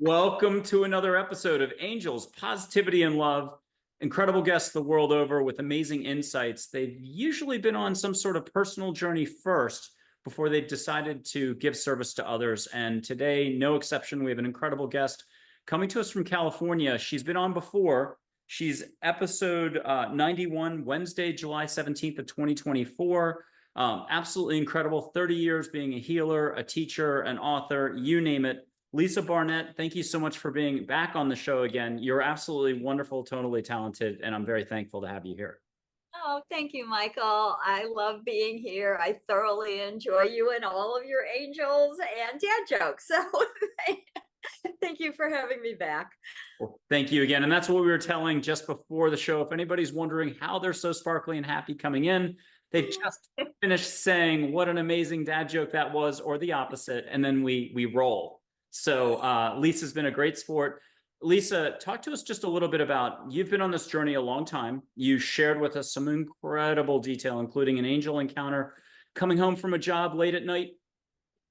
Welcome to another episode of Angels, Positivity and Love. Incredible guests the world over with amazing insights. They've usually been on some sort of personal journey first before they've decided to give service to others. And today, no exception, we have an incredible guest coming to us from California. She's been on before. She's episode 91, Wednesday, July 17th of 2024. Absolutely incredible. 30 years being a healer, a teacher, an author, you name it. LISA Barnett, thank you so much for being back on the show again. You're absolutely wonderful, totally talented, and I'm very thankful to have you here. Oh, thank you, Michael. I love being here. I thoroughly enjoy you and all of your angels and dad jokes. So thank you for having me back. Well, thank you again. And that's what we were telling just before the show. If anybody's wondering how they're so sparkly and happy coming in, they just finished saying what an amazing dad joke that was, or the opposite, and then we roll. So Lisa's been a great sport. Lisa, talk to us just a little bit about, you've been on this journey a long time. You shared with us some incredible detail, including an angel encounter, coming home from a job late at night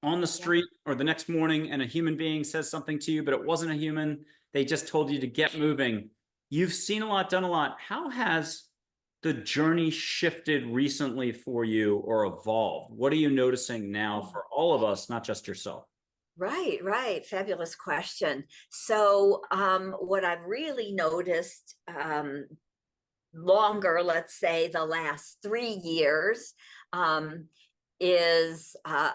on the street or the next morning, and a human being says something to you, but it wasn't a human. They just told you to get moving. You've seen a lot, done a lot. How has the journey shifted recently for you or evolved? What are you noticing now for all of us, not just yourself? Right. Fabulous question. So what I've really noticed longer, let's say the last 3 years, is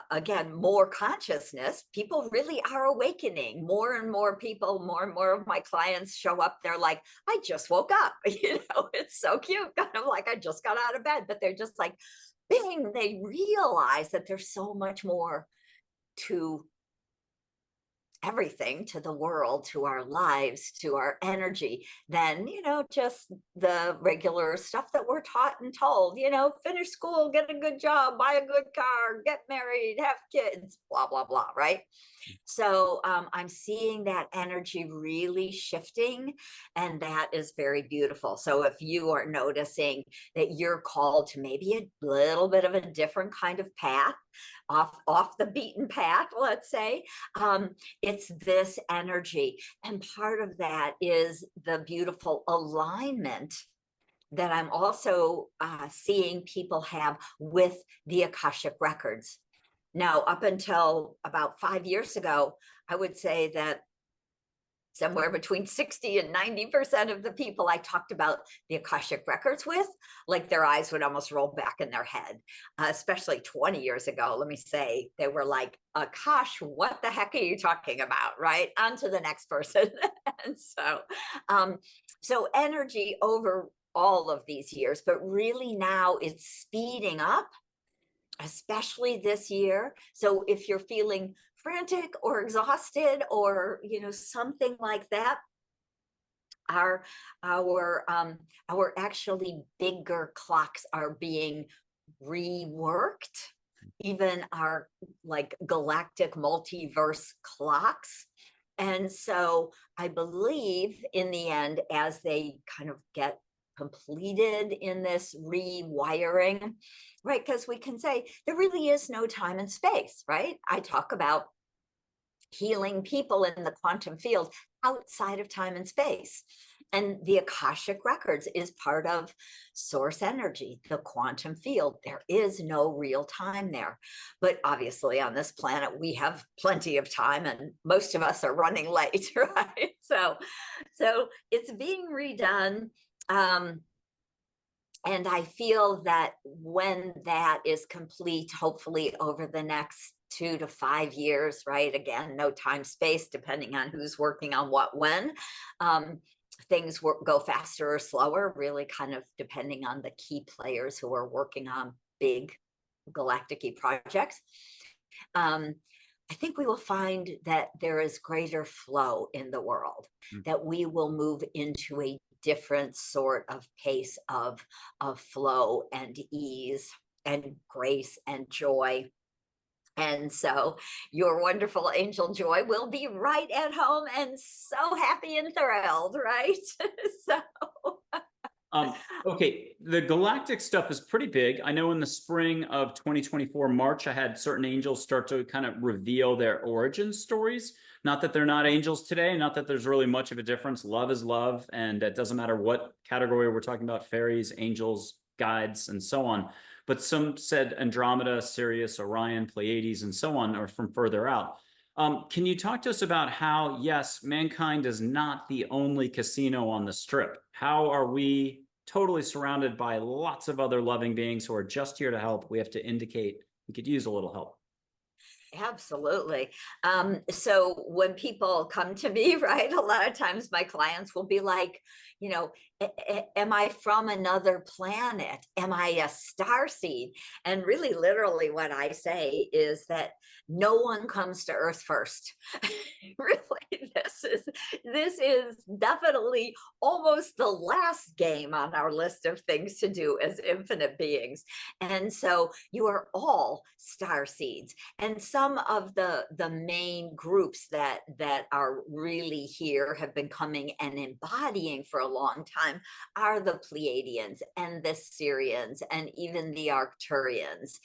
again, more consciousness. People really are awakening. More and more people, more and more of my clients show up. They're like, I just woke up. It's so cute. Kind of like I just got out of bed, but they're just like, bing, they realize that there's so much more to everything, to the world, to our lives, to our energy, than just the regular stuff that we're taught and told. Finish school, get a good job, buy a good car, get married, have kids, blah blah blah, right? So I'm seeing that energy really shifting, and that is very beautiful. So if you are noticing that you're called to maybe a little bit of a different kind of path, off the beaten path, let's say, it's this energy. And part of that is the beautiful alignment that I'm also seeing people have with the Akashic Records. Now, up until about 5 years ago, I would say that somewhere between 60 and 90% of the people I talked about the Akashic Records with, like, their eyes would almost roll back in their head, especially 20 years ago. Let me say, they were like, Akash, what the heck are you talking about? Right? On to the next person. And so energy over all of these years, but really now it's speeding up, especially this year. So if you're feeling frantic or exhausted or something like that, our actually bigger clocks are being reworked, even our like galactic multiverse clocks. And so I believe in the end, as they kind of get completed in this rewiring, right? Because we can say there really is no time and space, right? I talk about healing people in the quantum field outside of time and space. And the Akashic Records is part of source energy, the quantum field. There is no real time there. But obviously on this planet, we have plenty of time, and most of us are running late, right? So it's being redone. And I feel that when that is complete, hopefully over the next 2 to 5 years, right? Again, no time, space, depending on who's working on what, when. Things go faster or slower, really kind of depending on the key players who are working on big galactic projects. I think we will find that there is greater flow in the world, that we will move into a different sort of pace of flow and ease and grace and joy. And so your wonderful angel Joy will be right at home and so happy and thrilled, right? So Okay, the galactic stuff is pretty big. I know in the spring of 2024, March, I had certain angels start to kind of reveal their origin stories. Not that they're not angels today, not that there's really much of a difference. Love is love, and it doesn't matter what category we're talking about, fairies, angels, guides, and so on. But some said Andromeda, Sirius, Orion, Pleiades, and so on are from further out. Can you talk to us about how, yes, mankind is not the only casino on the strip? How are we totally surrounded by lots of other loving beings who are just here to help? We have to indicate we could use a little help. Absolutely. So when people come to me, right, a lot of times my clients will be like, you know, am I from another planet? Am I a star seed? And really, literally, what I say is that no one comes to Earth first. Really, this is definitely almost the last game on our list of things to do as infinite beings. And so you are all star seeds. And some of the main groups that are really here, have been coming and embodying for a long time, are the Pleiadians and the Sirians and even the Arcturians.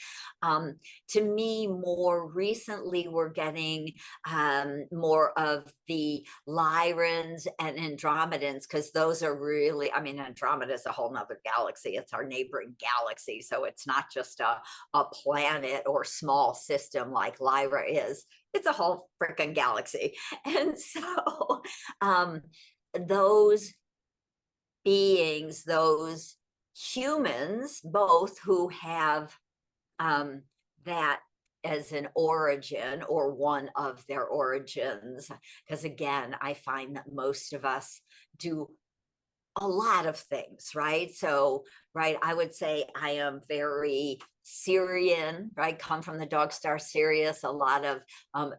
To me, more recently, we're getting more of the Lyrans and Andromedans, because those are really, I mean, Andromeda is a whole nother galaxy. It's our neighboring galaxy. So it's not just a planet or small system like Lyra is. It's a whole freaking galaxy. And so those beings, those humans, both who have that as an origin or one of their origins, because again, I find that most of us do a lot of things, right? So, right, I would say I am very Syrian, right? Come from the dog star Sirius, a lot of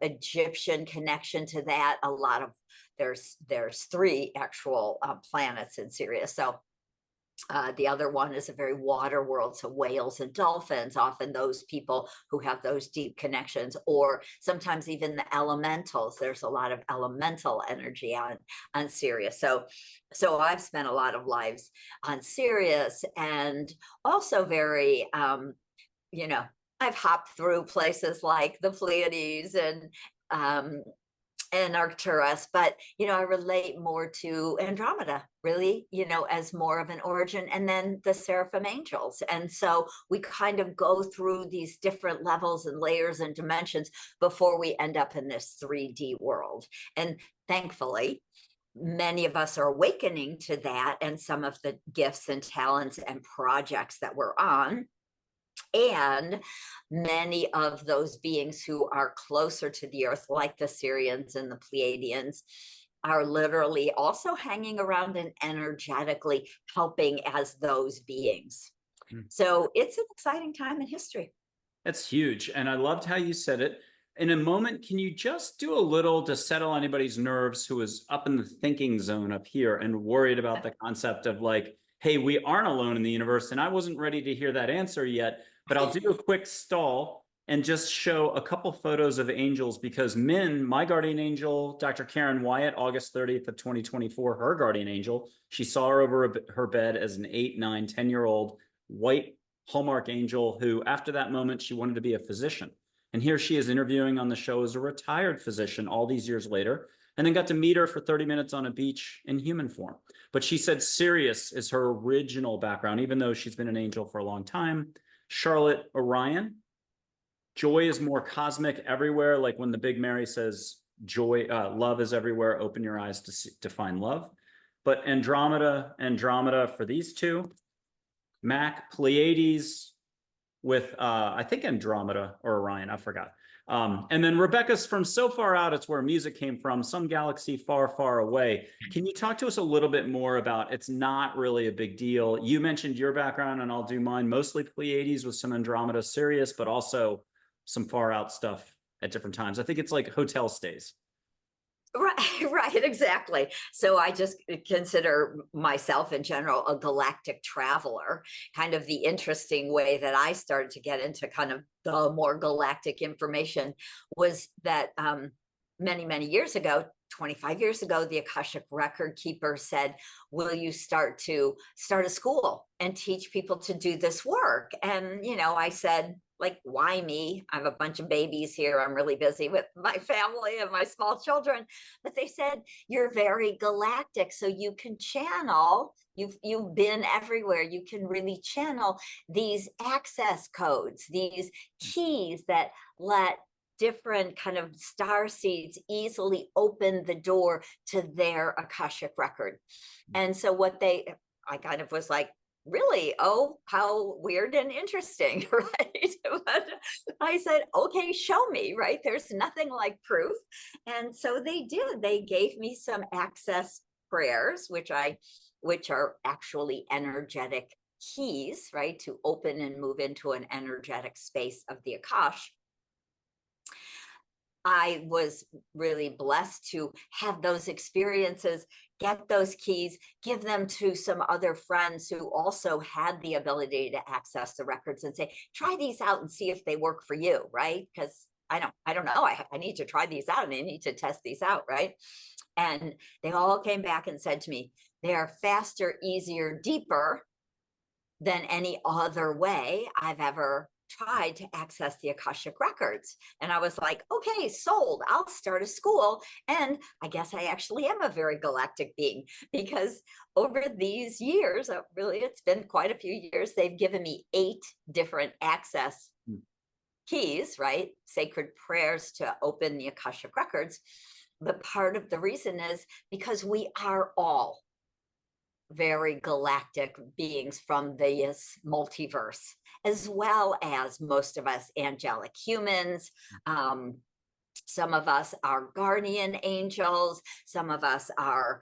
Egyptian connection to that. A lot of there's three actual planets in Sirius. So the other one is a very water world, so whales and dolphins, often those people who have those deep connections, or sometimes even the elementals. There's a lot of elemental energy on Sirius. So I've spent a lot of lives on Sirius, and also very you know, I've hopped through places like the Pleiades and Arcturus, but I relate more to Andromeda, really, as more of an origin, and then the Seraphim angels. And so we kind of go through these different levels and layers and dimensions before we end up in this 3D world. And thankfully, many of us are awakening to that and some of the gifts and talents and projects that we're on. And many of those beings who are closer to the earth, like the Syrians and the Pleiadians, are literally also hanging around and energetically helping as those beings. So it's an exciting time in history. That's huge. And I loved how you said it. In a moment, can you just do a little to settle anybody's nerves who is up in the thinking zone up here and worried about the concept of like, hey, we aren't alone in the universe? And I wasn't ready to hear that answer yet, but I'll do a quick stall and just show a couple photos of angels, because Min, my guardian angel, Dr. Karen Wyatt, August 30th of 2024, her guardian angel, she saw her over her bed as an 8, 9, 10-year-old white Hallmark angel who, after that moment, she wanted to be a physician. And here she is interviewing on the show as a retired physician all these years later, and then got to meet her for 30 minutes on a beach in human form. But she said Sirius is her original background, even though she's been an angel for a long time. Charlotte, Orion. Joy is more cosmic, everywhere. Like when the Big Mary says, joy, love is everywhere. Open your eyes to find love. But Andromeda for these two. Mac, Pleiades with, I think Andromeda or Orion, I forgot. And then Rebecca's from so far out, it's where music came from, some galaxy far, far away. Can you talk to us a little bit more about, it's not really a big deal. You mentioned your background and I'll do mine, mostly Pleiades with some Andromeda, Sirius, but also some far out stuff at different times. I think it's like hotel stays. Right, exactly. So I just consider myself in general a galactic traveler. Kind of the interesting way that I started to get into kind of the more galactic information was that many, many years ago, 25 years ago, the Akashic record keeper said, will you start a school and teach people to do this work? And, I said, like, why me? I have a bunch of babies here. I'm really busy with my family and my small children. But they said, you're very galactic, so you can channel. You've been everywhere. You can really channel these access codes, these keys that let different kind of star seeds easily open the door to their Akashic record. And so I kind of was like, really? Oh, how weird and interesting, right? But I said, okay, show me, right? There's nothing like proof. And so they did. They gave me some access prayers, which are actually energetic keys, right? To open and move into an energetic space of the Akash. I was really blessed to have those experiences, get those keys, give them to some other friends who also had the ability to access the records and say, try these out and see if they work for you, right? Because I don't know, I need to try these out and I need to test these out, right? And they all came back and said to me, they are faster, easier, deeper than any other way I've ever tried to access the Akashic records. And I was like, okay, sold. I'll start a school. And I guess I actually am a very galactic being, because over these years, really, it's been quite a few years, they've given me 8 different access keys, right? Sacred prayers to open the Akashic records. But part of the reason is because we are all very galactic beings from this multiverse, as well as most of us angelic humans. Some of us are guardian angels. Some of us are,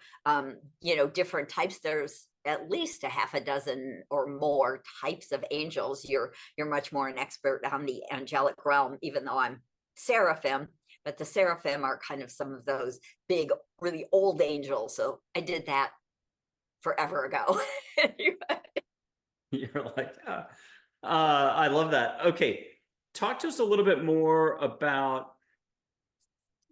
different types. There's at least a half a dozen or more types of angels. You're much more an expert on the angelic realm, even though I'm seraphim. But the seraphim are kind of some of those big, really old angels. So I did that forever ago. You're like, I love that. Okay. Talk to us a little bit more about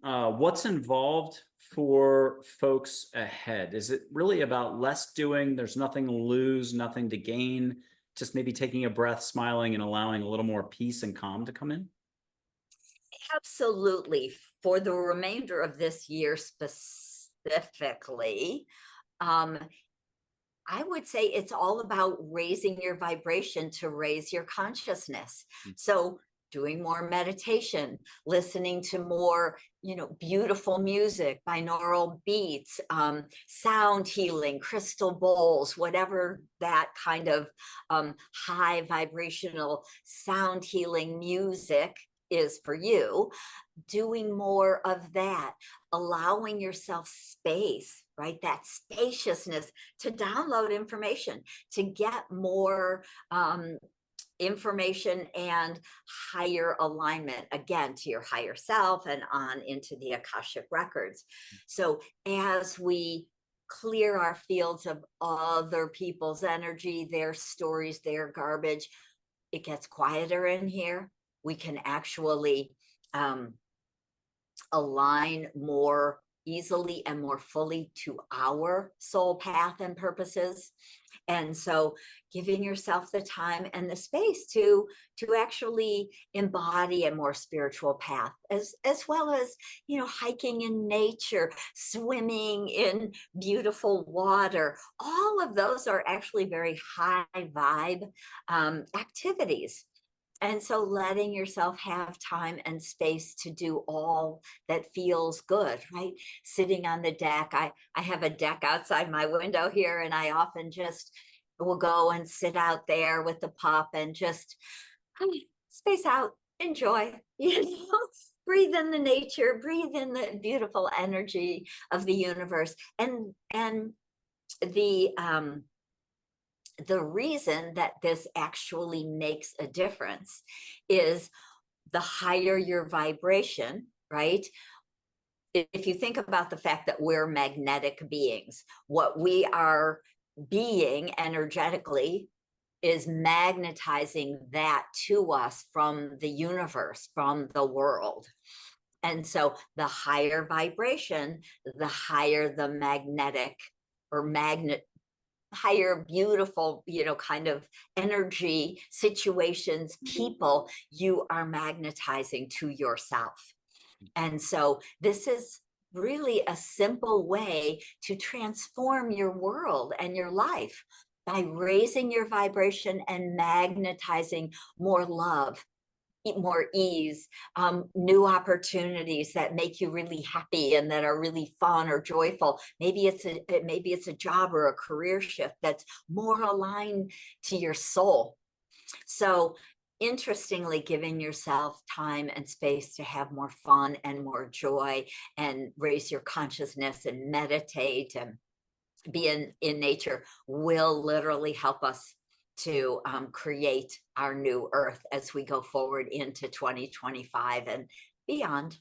what's involved for folks ahead. Is it really about less doing? There's nothing to lose, nothing to gain, just maybe taking a breath, smiling, and allowing a little more peace and calm to come in? Absolutely. For the remainder of this year specifically, I would say it's all about raising your vibration to raise your consciousness. So doing more meditation, listening to more, beautiful music, binaural beats, sound healing, crystal bowls, whatever that kind of high vibrational sound healing music is for you. Doing more of that, allowing yourself space, right? That spaciousness to download information, to get more information and higher alignment, again, to your higher self and on into the Akashic records. So as we clear our fields of other people's energy, their stories, their garbage, it gets quieter in here. We can actually align more easily and more fully to our soul path and purposes. And so giving yourself the time and the space to actually embody a more spiritual path, as well as, hiking in nature, swimming in beautiful water. All of those are actually very high vibe activities. And so letting yourself have time and space to do all that feels good, right? Sitting on the deck. I have a deck outside my window here, and I often just will go and sit out there with the pup and just space out, enjoy, breathe in the nature, breathe in the beautiful energy of the universe. And the reason that this actually makes a difference is the higher your vibration, right? If you think about the fact that we're magnetic beings, what we are being energetically is magnetizing that to us from the universe, from the world. And so the higher vibration, the higher the magnetic or magnet, higher, beautiful, kind of energy, situations, people you are magnetizing to yourself. And so this is really a simple way to transform your world and your life by raising your vibration and magnetizing more love, more ease, new opportunities that make you really happy and that are really fun or joyful. Maybe it's a job or a career shift that's more aligned to your soul. So interestingly, giving yourself time and space to have more fun and more joy and raise your consciousness and meditate and be in nature will literally help us to create our new earth as we go forward into 2025 and beyond.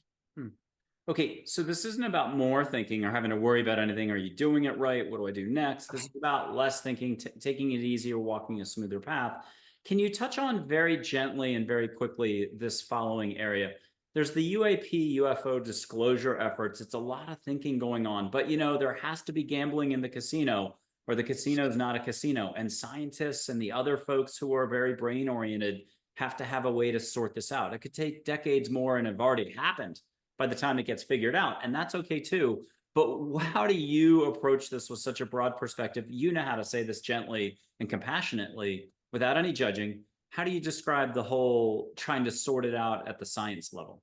Okay, so this isn't about more thinking or having to worry about anything. Are you doing it right? What do I do next? This is about less thinking, taking it easier, walking a smoother path. Can you touch on very gently and very quickly this following area? There's the UAP UFO disclosure efforts. It's a lot of thinking going on, but there has to be gambling in the casino, or the casino is not a casino. And scientists and the other folks who are very brain oriented have to have a way to sort this out. It could take decades more and have already happened by the time it gets figured out. And that's okay too. But how do you approach this with such a broad perspective? You know how to say this gently and compassionately without any judging. How do you describe the whole trying to sort it out at the science level?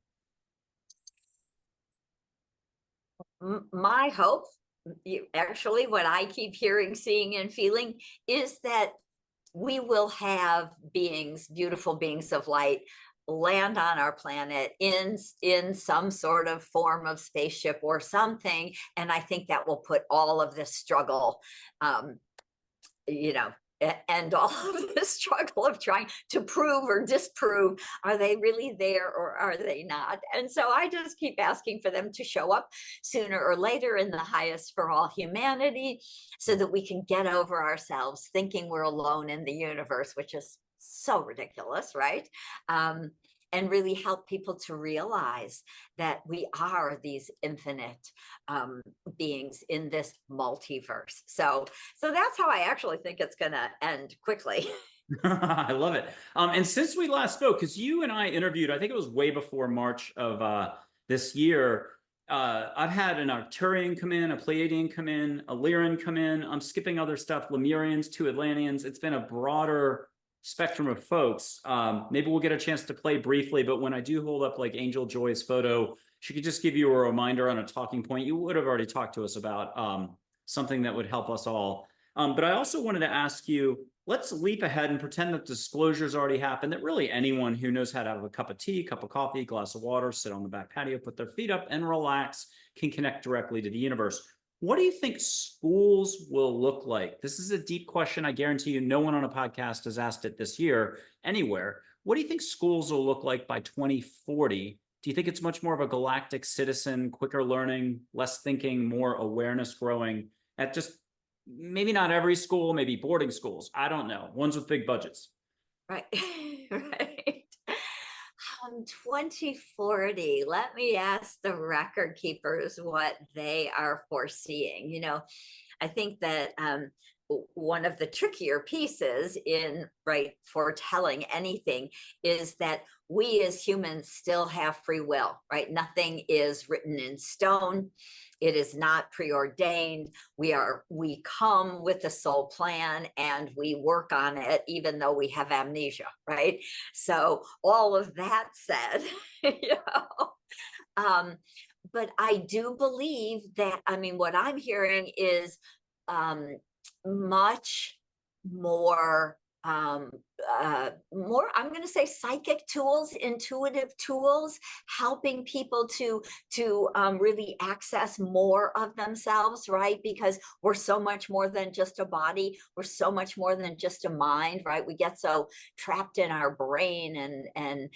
My hope, actually, what I keep hearing, seeing, and feeling is that we will have beings, beautiful beings of light, land on our planet in some sort of form of spaceship or something. And I think that will put all of this struggle, and all of the struggle of trying to prove or disprove, are they really there or are they not? And so I just keep asking for them to show up sooner or later in the highest for all humanity, so that we can get over ourselves thinking we're alone in the universe, which is so ridiculous, right? And really help people to realize that we are these infinite beings in this multiverse. So that's how I actually think it's going to end quickly. I love it. And since we last spoke, because you and I interviewed, I think it was way before March of this year, I've had an Arcturian come in, a Pleiadian come in, a Lyran come in. I'm skipping other stuff, Lemurians, 2 Atlanteans. It's been a broader spectrum of folks. Maybe we'll get a chance to play briefly, but when I do hold up like Angel Joy's photo, she could just give you a reminder on a talking point. You would have already talked to us about something that would help us all. But I also wanted to ask you, let's leap ahead and pretend that disclosure's already happened, that really anyone who knows how to have a cup of tea, cup of coffee, glass of water, sit on the back patio, put their feet up and relax, can connect directly to the universe. What do you think schools will look like? This is a deep question. I guarantee you no one on a podcast has asked it this year anywhere. What do you think schools will look like by 2040? Do you think it's much more of a galactic citizen, quicker learning, less thinking, more awareness growing at just maybe not every school, maybe boarding schools? I don't know. Ones with big budgets. Right. Right. 2040, let me ask the record keepers what they are foreseeing. I think that one of the trickier pieces in foretelling anything is that we as humans still have free will, right? Nothing is written in stone. It is not preordained. We come with a soul plan and we work on it, even though we have amnesia, right? So all of that said, but I do believe that, what I'm hearing is much more I'm going to say psychic tools, intuitive tools, helping people to really access more of themselves, right? Because we're so much more than just a body. We're so much more than just a mind, right? We get so trapped in our brain and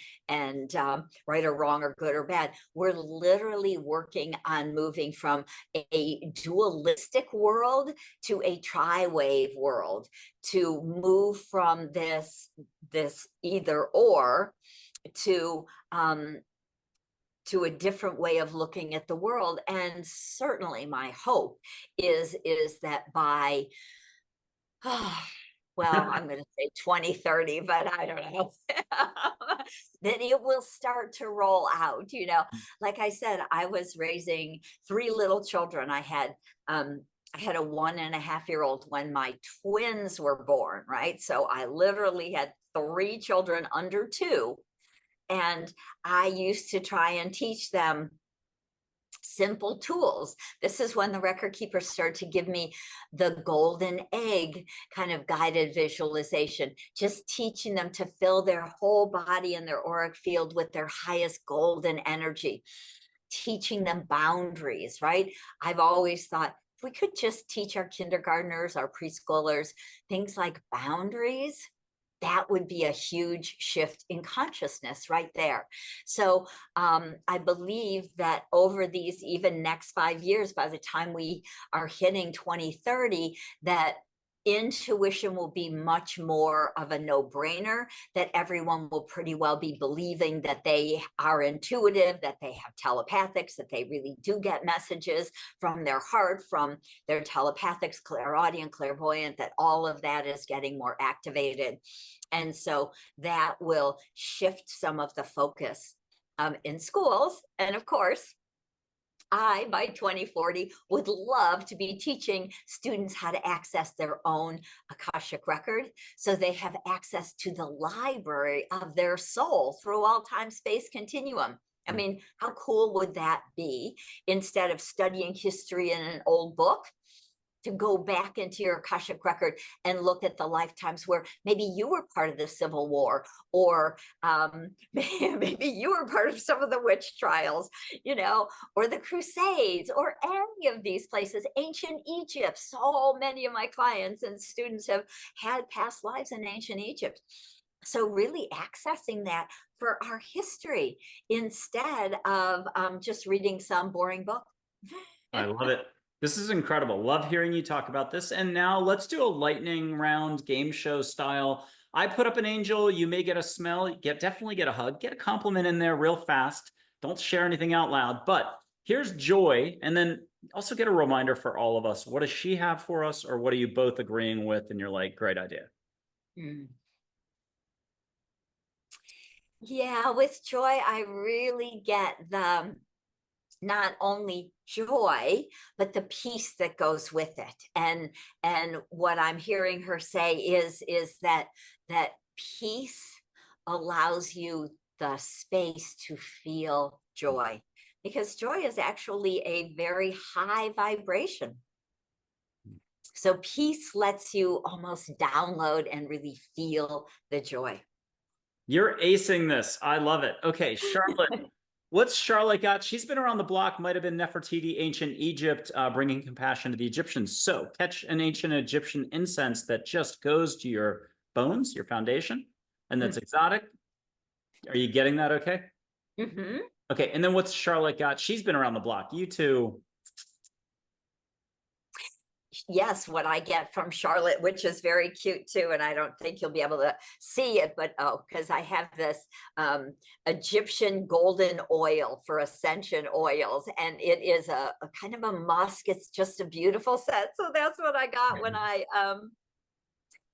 right or wrong or good or bad. We're literally working on moving from a dualistic world to a tri-wave world, to move from this either or to to a different way of looking at the world. And certainly my hope is that by, well, I'm going to say 2030, but I don't know, that it will start to roll out. You know, like I said, I was raising 3 little children. I had a 1.5-year-old when my twins were born, right? So I literally had 3 children under 2. And I used to try and teach them simple tools. This is when the record keepers started to give me the golden egg kind of guided visualization, just teaching them to fill their whole body and their auric field with their highest golden energy, teaching them boundaries, right? I've always thought if we could just teach our kindergartners, our preschoolers, things like boundaries, that would be a huge shift in consciousness right there. So I believe that over these even next 5 years, by the time we are hitting 2030, that intuition will be much more of a no-brainer, that everyone will pretty well be believing that they are intuitive, that they have telepathics, that they really do get messages from their heart, from their telepathics, clairaudient, clairvoyant, that all of that is getting more activated. And so that will shift some of the focus in schools. And of course, I, by 2040, would love to be teaching students how to access their own Akashic record, so they have access to the library of their soul through all time space continuum. I mean, how cool would that be? Instead of studying history in an old book, to go back into your Akashic record and look at the lifetimes where maybe you were part of the Civil War, or maybe you were part of some of the witch trials, you know, or the Crusades, or any of these places, ancient Egypt. So many of my clients and students have had past lives in ancient Egypt. So really accessing that for our history instead of just reading some boring book. I love it. This is incredible. Love hearing you talk about this. And now let's do a lightning round game show style. I put up an angel. You may get a smell. Definitely get a hug. Get a compliment in there real fast. Don't share anything out loud. But here's Joy. And then also get a reminder for all of us. What does she have for us? Or what are you both agreeing with? And you're like, great idea. Yeah, with Joy, I really get the not only joy, but the peace that goes with it. And what I'm hearing her say is that peace allows you the space to feel joy, because joy is actually a very high vibration. So peace lets you almost download and really feel the joy. You're acing this. I love it. Okay, Charlotte. What's Charlotte got? She's been around the block, might have been Nefertiti, ancient Egypt, bringing compassion to the Egyptians. So catch an ancient Egyptian incense that just goes to your bones, your foundation, and that's exotic. Are you getting that okay? Mm-hmm. Okay, and then what's Charlotte got? She's been around the block. You two. Yes, what I get from Charlotte, which is very cute too, and I don't think you'll be able to see it, but because I have this Egyptian golden oil for ascension oils, and it is a kind of a musk. It's just a beautiful set. So that's what I got when I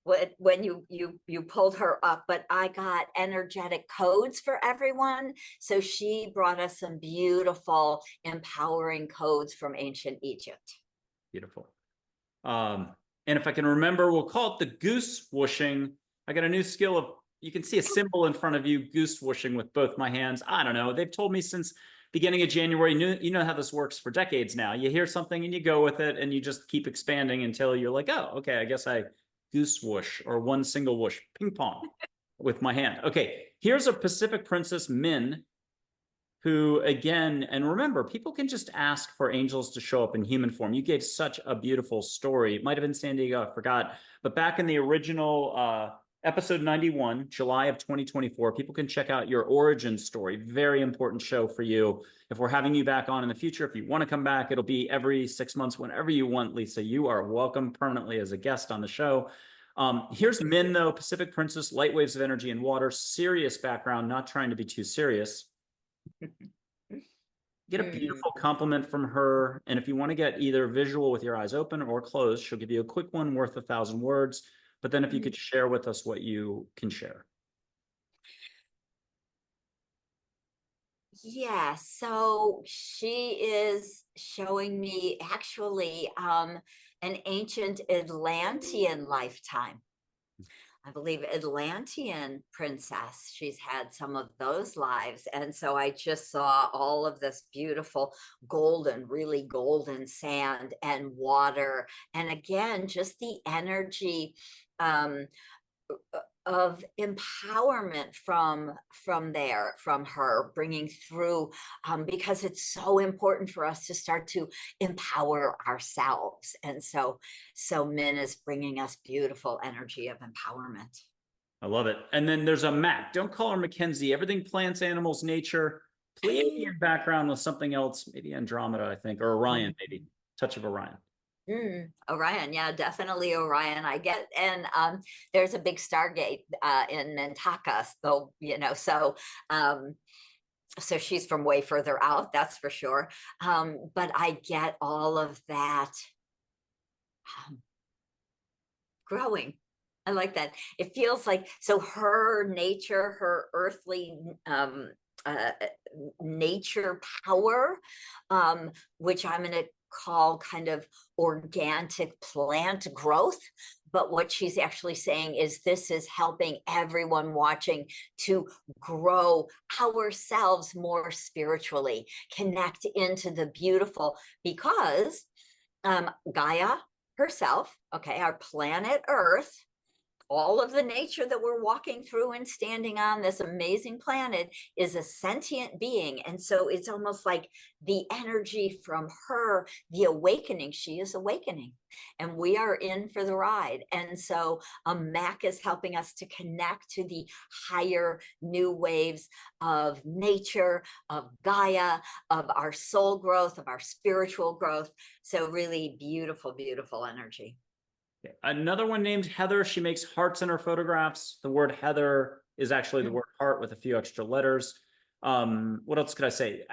when you pulled her up. But I got energetic codes for everyone. So she brought us some beautiful, empowering codes from ancient Egypt. Beautiful. And if I can remember, we'll call it the goose whooshing. I got a new skill of, you can see a symbol in front of you, goose whooshing with both my hands. I don't know. They've told me since beginning of January, you know how this works for decades now. You hear something and you go with it and you just keep expanding until you're like, oh, okay, I guess I goose whoosh, or one single whoosh, ping pong with my hand. Okay, here's a Pacific Princess, Min, who, again, and remember, people can just ask for angels to show up in human form. You gave such a beautiful story. It might have been San Diego, I forgot. But back in the original episode 91, July of 2024, people can check out your origin story. Very important show for you. If we're having you back on in the future, if you want to come back, it'll be every 6 months, whenever you want, Lisa. You are welcome permanently as a guest on the show. Here's Min, though, Pacific Princess, light waves of energy and water, serious background, not trying to be too serious. get a beautiful compliment from her. And if you want to get either visual with your eyes open or closed, she'll give you a quick one worth 1,000 words. But then if you could share with us what you can share. Yeah, so she is showing me actually an ancient Atlantean lifetime. I believe Atlantean princess. She's had some of those lives. And so I just saw all of this beautiful golden, really golden sand and water. And again, just the energy of empowerment from her bringing through, because it's so important for us to start to empower ourselves. And so Min is bringing us beautiful energy of empowerment. I love it. And then there's a Mac. Don't call her Mackenzie. Everything plants, animals, nature. Pleiadian background with something else, maybe Andromeda, I think, or Orion, maybe touch of Orion. Orion, yeah, definitely Orion. I get, and there's a big Stargate in Mintaka, so so she's from way further out, that's for sure. But I get all of that growing. I like that. It feels like, so her nature, her earthly nature power, which I'm going to call kind of organic plant growth. But what she's actually saying is this is helping everyone watching to grow ourselves more spiritually, connect into the beautiful, because Gaia herself, okay, our planet Earth, all of the nature that we're walking through and standing on this amazing planet is a sentient being. And so it's almost like the energy from her, the awakening, she is awakening, and we are in for the ride. And so Mac is helping us to connect to the higher new waves of nature, of Gaia, of our soul growth, of our spiritual growth. So really beautiful, beautiful energy. Another one named Heather. She makes hearts in her photographs. The word Heather is actually the word heart with a few extra letters. What else could I say?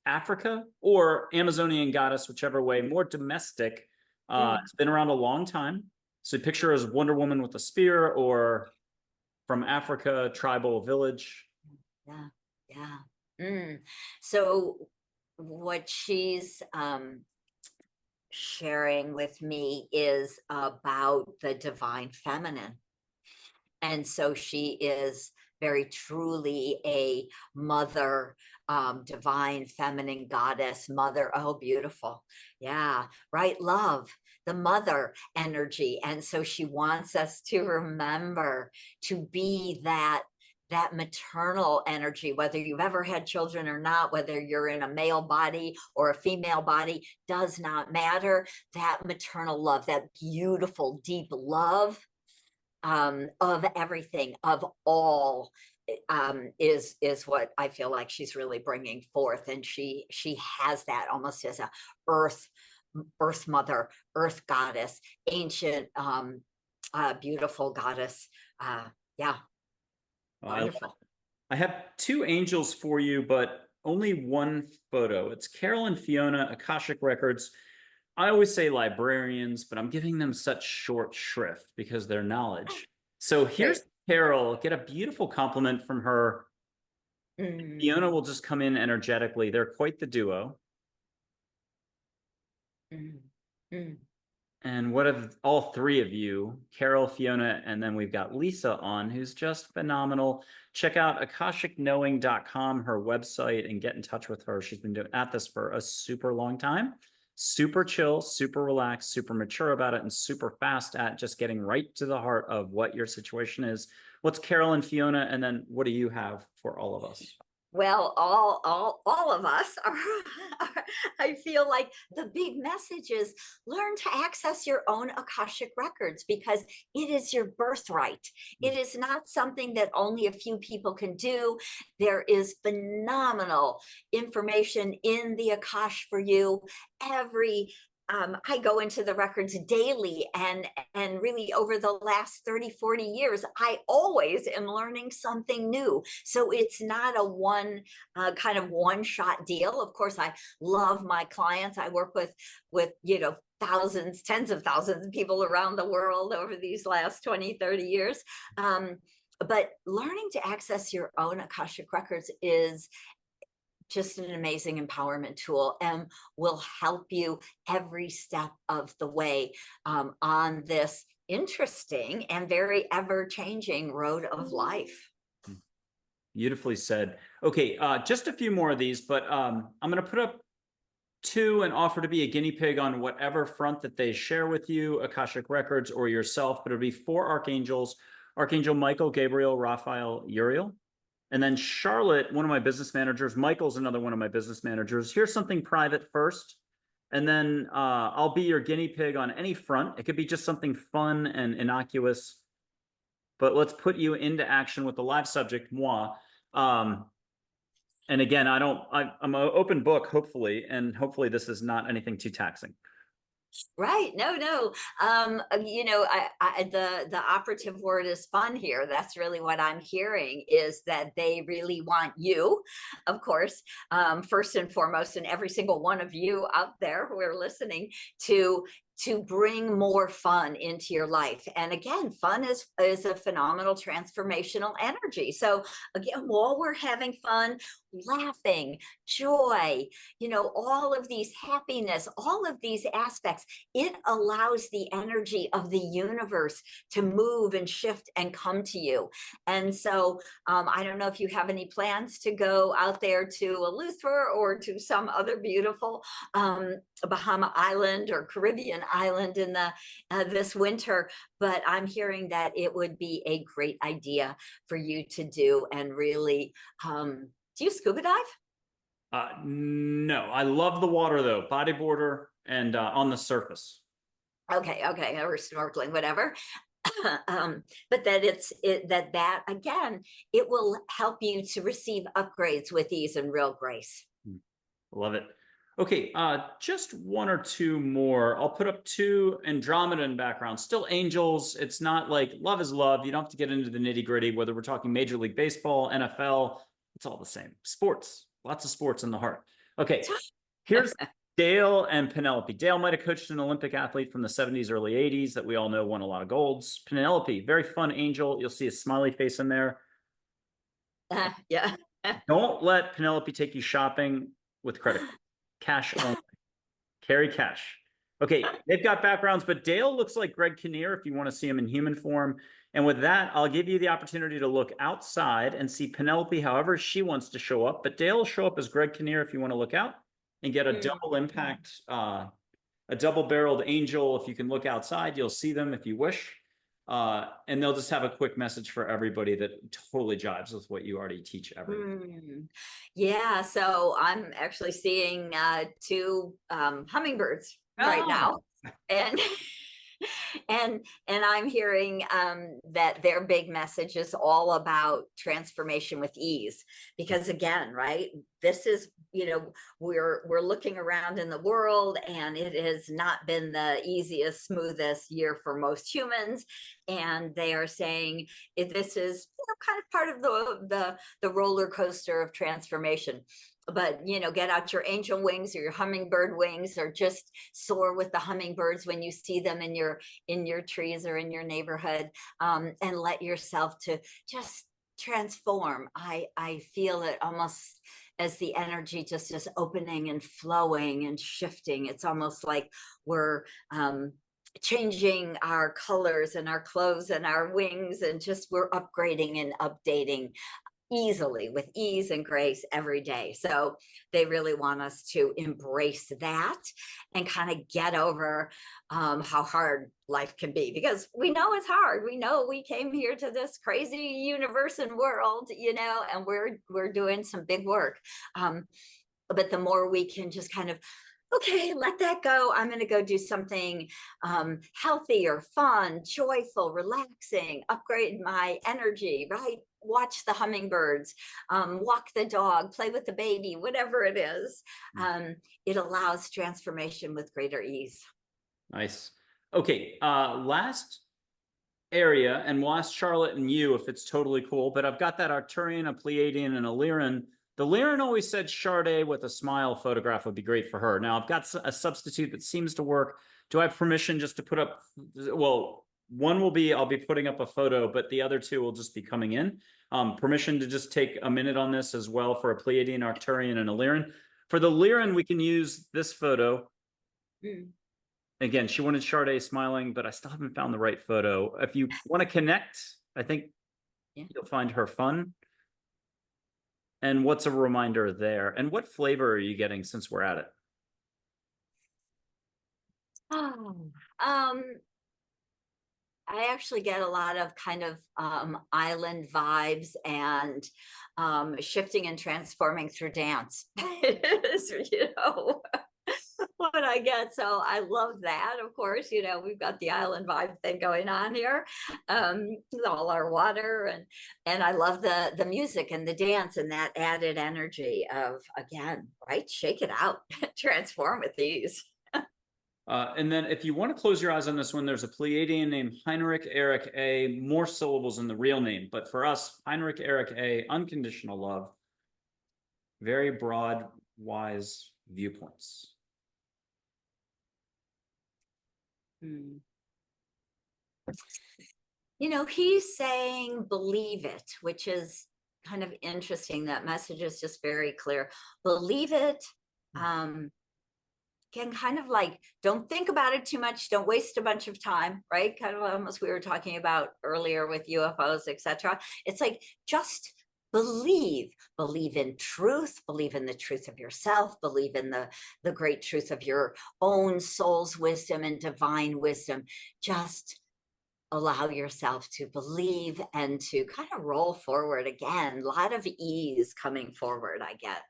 Africa or Amazonian goddess, whichever way, more domestic. It's been around a long time. So picture her as Wonder Woman with a spear, or from Africa, tribal village. Yeah. So what she's sharing with me is about the divine feminine. And so she is very truly a mother, divine feminine goddess, mother. Oh, beautiful. Yeah, right. Love, the mother energy. And so she wants us to remember to be that maternal energy, whether you've ever had children or not, whether you're in a male body or a female body, does not matter. That maternal love, that beautiful, deep love of everything, of all, is what I feel like she's really bringing forth. And she has that almost as a earth mother, earth goddess, ancient, beautiful goddess. Yeah. Wonderful. I have two angels for you, but only one photo. It's Carol and Fiona, Akashic Records. I always say librarians, but I'm giving them such short shrift because their knowledge. So here's Carol. Get a beautiful compliment from her. Fiona will just come in energetically. They're quite the duo. And what of all three of you, Carol, Fiona, and then we've got Lisa on, who's just phenomenal. Check out akashicknowing.com, her website, and get in touch with her. She's been doing at this for a super long time. Super chill, super relaxed, super mature about it, and super fast at just getting right to the heart of what your situation is. What's Carol and Fiona, and then what do you have for all of us? Well, all of us are, I feel like the big message is learn to access your own Akashic records, because it is your birthright. It is not something that only a few people can do. There is phenomenal information in the Akash for you. Every I go into the records daily, and really over the last 30, 40 years, I always am learning something new. So it's not a kind of one-shot deal. Of course, I love my clients. I work with thousands, tens of thousands of people around the world over these last 20, 30 years. But learning to access your own Akashic records is just an amazing empowerment tool, and will help you every step of the way on this interesting and very ever-changing road of life. Beautifully said. Okay, just a few more of these, but I'm going to put up two and offer to be a guinea pig on whatever front that they share with you, Akashic Records or yourself, but it'll be 4 archangels: Archangel Michael, Gabriel, Raphael, Uriel. And then Charlotte, one of my business managers, Michael's another one of my business managers. Here's something private first, and then I'll be your guinea pig on any front. It could be just something fun and innocuous, but let's put you into action with the live subject, moi. And again, I'm an open book, hopefully, and hopefully this is not anything too taxing. Right. No, no. The operative word is fun here. That's really what I'm hearing, is that they really want you, of course, first and foremost, and every single one of you out there who are listening, to bring more fun into your life. And again, fun is a phenomenal transformational energy. So again, while we're having fun, laughing, joy, all of these happiness, all of these aspects, it allows the energy of the universe to move and shift and come to you. And so I don't know if you have any plans to go out there to Eleuthera or to some other beautiful Bahama island or Caribbean island in this winter, but I'm hearing that it would be a great idea for you to do. And really, do you scuba dive? No, I love the water though, bodyboarder and on the surface. Okay, or snorkeling, whatever. But that again, it will help you to receive upgrades with ease and real grace. Love it. Okay, just one or two more. I'll put up 2 Andromedan backgrounds, still angels. It's not like love is love. You don't have to get into the nitty gritty, whether we're talking Major League Baseball, NFL, it's all the same. Sports, lots of sports in the heart. Okay, here's Dale and Penelope. Dale might have coached an Olympic athlete from the 70s, early 80s that we all know won a lot of golds. Penelope, very fun angel. You'll see a smiley face in there. Yeah. Don't let Penelope take you shopping with credit card. Cash only. Carry cash. Okay, they've got backgrounds, but Dale looks like Greg Kinnear if you want to see him in human form. And with that, I'll give you the opportunity to look outside and see Penelope however she wants to show up. But Dale will show up as Greg Kinnear if you want to look out and get a double impact, a double-barreled angel. If you can look outside, you'll see them if you wish. And they'll just have a quick message for everybody that totally jives with what you already teach everyone. Yeah, so I'm actually seeing 2 hummingbirds right now, and and I'm hearing that their big message is all about transformation with ease, because again, right, this is, we're looking around in the world, and it has not been the easiest, smoothest year for most humans, and they are saying this is kind of part of the roller coaster of transformation. But get out your angel wings or your hummingbird wings, or just soar with the hummingbirds when you see them in your trees or in your neighborhood, and let yourself to just transform. I feel it almost as the energy just is opening and flowing and shifting. It's almost like we're changing our colors and our clothes and our wings, and just we're upgrading and updating easily, with ease and grace every day. So they really want us to embrace that and kind of get over how hard life can be, because we know it's hard. We know we came here to this crazy universe and world, and we're doing some big work. But the more we can just kind of, okay, let that go. I'm going to go do something healthy or fun, joyful, relaxing, upgrade my energy, right? watch the hummingbirds, walk the dog, play with the baby, whatever it is. It allows transformation with greater ease. Nice. Okay, last area, and we'll ask Charlotte and you if it's totally cool, but I've got that Arcturian, a Pleiadian, and a Lyran. The Lyran always said Sade with a smile photograph would be great for her. Now I've got a substitute that seems to work. Do I have permission just to put up, well, one will be, I'll be putting up a photo, but the other two will just be coming in. Permission to just take a minute on this as well for a Pleiadian, Arcturian, and a Lyran. For the Lyran, we can use this photo. Again, she wanted Sade smiling, but I still haven't found the right photo. If you want to connect, I think you'll find her fun. And what's a reminder there? And what flavor are you getting since we're at it? I actually get a lot of kind of island vibes and shifting and transforming through dance. You know, what I get. So I love that. Of course, you know, we've got the island vibe thing going on here, with all our water, and I love the music and the dance and that added energy of, again, right, shake it out, transform with ease. And then if you want to close your eyes on this one, there's a Pleiadian named Heinrich Erich A, more syllables in the real name, but for us, Heinrich Erich A, unconditional love, very broad, wise viewpoints. You know, he's saying believe it, which is kind of interesting. That message is just very clear. Believe it. Again, kind of like, don't think about it too much, don't waste a bunch of time, right? Kind of almost we were talking about earlier with UFOs, etc. It's like, just believe in truth, believe in the truth of yourself, believe in the great truth of your own soul's wisdom and divine wisdom. Just allow yourself to believe and to kind of roll forward. Again, a lot of ease coming forward, I get.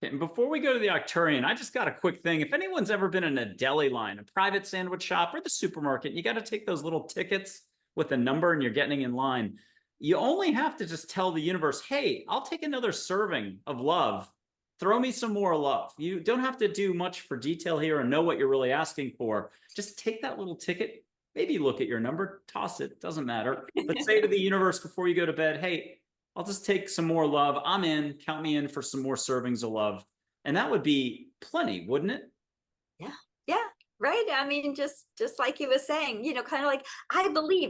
And before we go to the Arcturian, I just got a quick thing. If anyone's ever been in a deli line, a private sandwich shop, or the supermarket, you got to take those little tickets with a number and you're getting in line. You only have to just tell the universe, hey, I'll take another serving of love. Throw me some more love. You don't have to do much for detail here and know what you're really asking for. Just take that little ticket, maybe look at your number, toss it, doesn't matter. But say to the universe before you go to bed, hey, I'll just take some more love. I'm in, count me in for some more servings of love. And that would be plenty, wouldn't it? Yeah, right. I mean, just like he was saying, you know, kind of like, I believe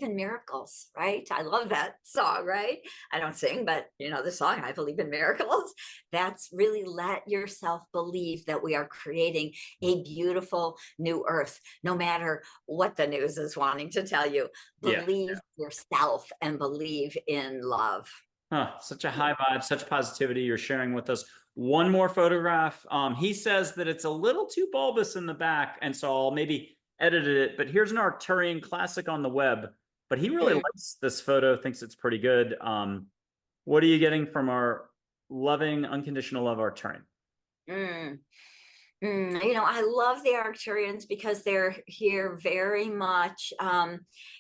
in miracles, right? I love that song, right? I don't sing, but you know, the song, I believe in miracles. That's really, let yourself believe that we are creating a beautiful new earth, no matter what the news is wanting to tell you. Believe yourself and believe in love. Such a high vibe, such positivity you're sharing with us. One more photograph. He says that it's a little too bulbous in the back, and so I'll maybe edit it. But here's an Arcturian classic on the web. But he really likes this photo, thinks it's pretty good. What are you getting from our loving, unconditional love Arcturian? You know, I love the Arcturians because they're here very much,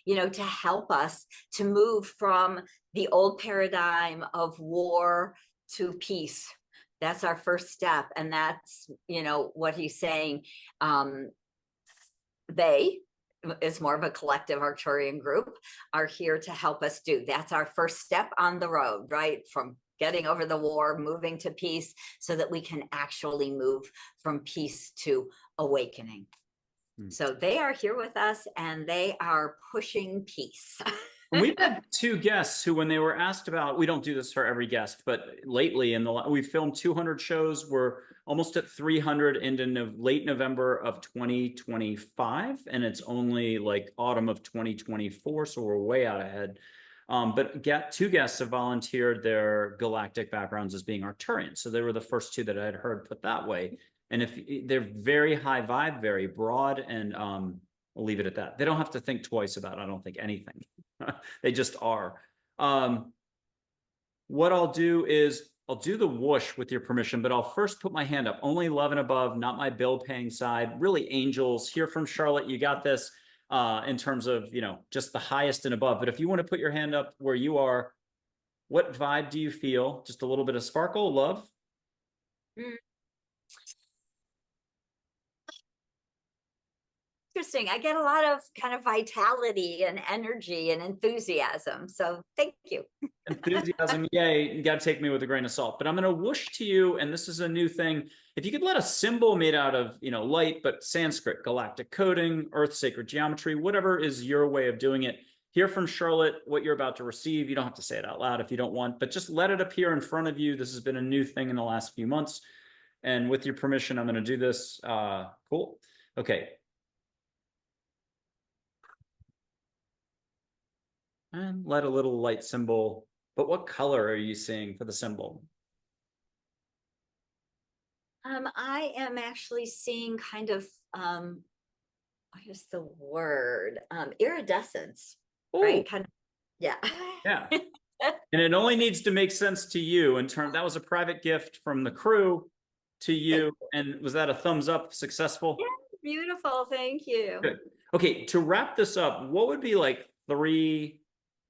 you know, to help us to move from the old paradigm of war to peace. That's our first step. And that's, you know, what he's saying. They, is more of a collective Arcturian group, are here to help us do. That's our first step on the road, right? From getting over the war, moving to peace, so that we can actually move from peace to awakening. So they are here with us and they are pushing peace. We've had two guests who, when they were asked about, we don't do this for every guest, but lately we've filmed 200 shows. We're almost at 300 into late November of 2025, and it's only like autumn of 2024, so we're way out ahead. But two guests have volunteered their galactic backgrounds as being Arcturian, so they were the first two that I had heard put that way. And if they're very high vibe, very broad, and I'll leave it at that. They don't have to think twice about, I don't think, anything. They just are. What I'll do is I'll do the whoosh with your permission, but I'll first put my hand up. Only love and above, not my bill paying side. Really angels. Hear from Charlotte. You got this in terms of, you know, just the highest and above. But if you want to put your hand up where you are, What vibe do you feel? Just a little bit of sparkle, love? Mm. Interesting. I get a lot of kind of vitality and energy and enthusiasm. So thank you. Enthusiasm, yay. You got to take me with a grain of salt. But I'm going to whoosh to you, and this is a new thing. If you could let a symbol made out of, light, but Sanskrit, galactic coding, earth sacred geometry, whatever is your way of doing it, hear from Charlotte what you're about to receive. You don't have to say it out loud if you don't want, but just let it appear in front of you. This has been a new thing in the last few months. And with your permission, I'm going to do this. Cool. Okay. And let a little light symbol. But what color are you seeing for the symbol? I am actually seeing kind of what is the word? Iridescence, Ooh, right? Kind of, yeah. yeah. And it only needs to make sense to you in terms, that was a private gift from the crew to you. And was that a thumbs up, successful? Yeah, beautiful. Thank you. Good. Okay, to wrap this up, what would be like three,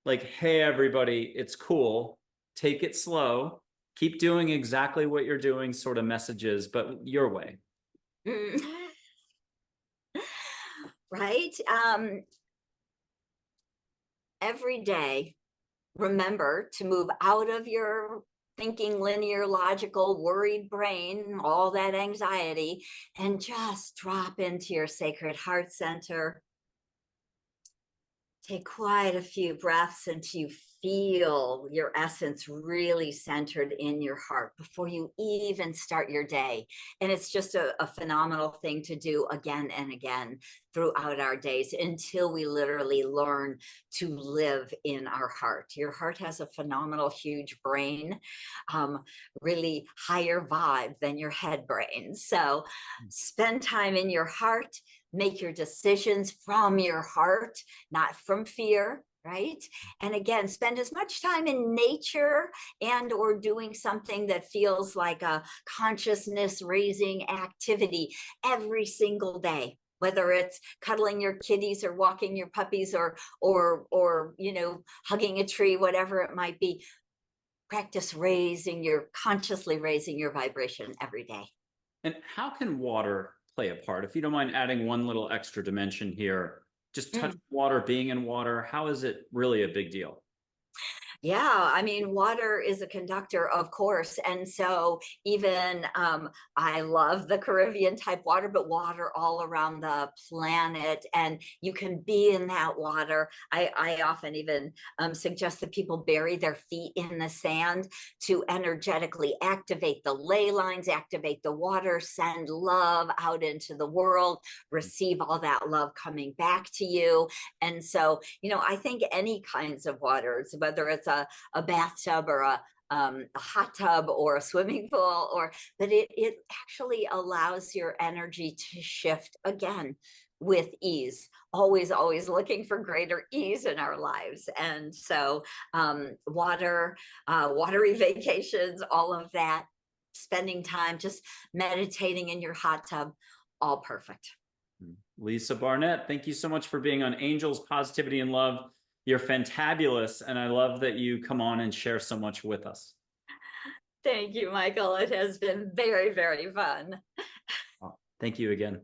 like, hey, everybody, it's cool, take it slow, keep doing exactly what you're doing sort of messages, but your way? Mm. Right. Every day, remember to move out of your thinking linear, logical, worried brain, all that anxiety, and just drop into your sacred heart center. Take quite a few breaths until you feel your essence really centered in your heart before you even start your day. And it's just a phenomenal thing to do again and again throughout our days until we literally learn to live in our heart. Your heart has a phenomenal, huge brain, really higher vibe than your head brain. So spend time in your heart. Make your decisions from your heart, not from fear, right? And again, spend as much time in nature and or doing something that feels like a consciousness raising activity every single day, whether it's cuddling your kitties or walking your puppies or hugging a tree, whatever it might be. Practice consciously raising your vibration every day. And how can water play a part? If you don't mind adding one little extra dimension here, just touch water, being in water, how is it really a big deal? Yeah, I mean, water is a conductor, of course. And so even I love the Caribbean type water, but water all around the planet. And you can be in that water. I often even suggest that people bury their feet in the sand to energetically activate the ley lines, activate the water, send love out into the world, receive all that love coming back to you. And so, I think any kinds of waters, whether it's a bathtub or a hot tub or a swimming pool, but it actually allows your energy to shift again with ease, always looking for greater ease in our lives. And so watery vacations, all of that, spending time just meditating in your hot tub, all perfect. Lisa Barnett, thank you so much for being on Angels, Positivity, and Love. You're fantabulous, and I love that you come on and share so much with us. Thank you, Michael. It has been very, very fun. Thank you again.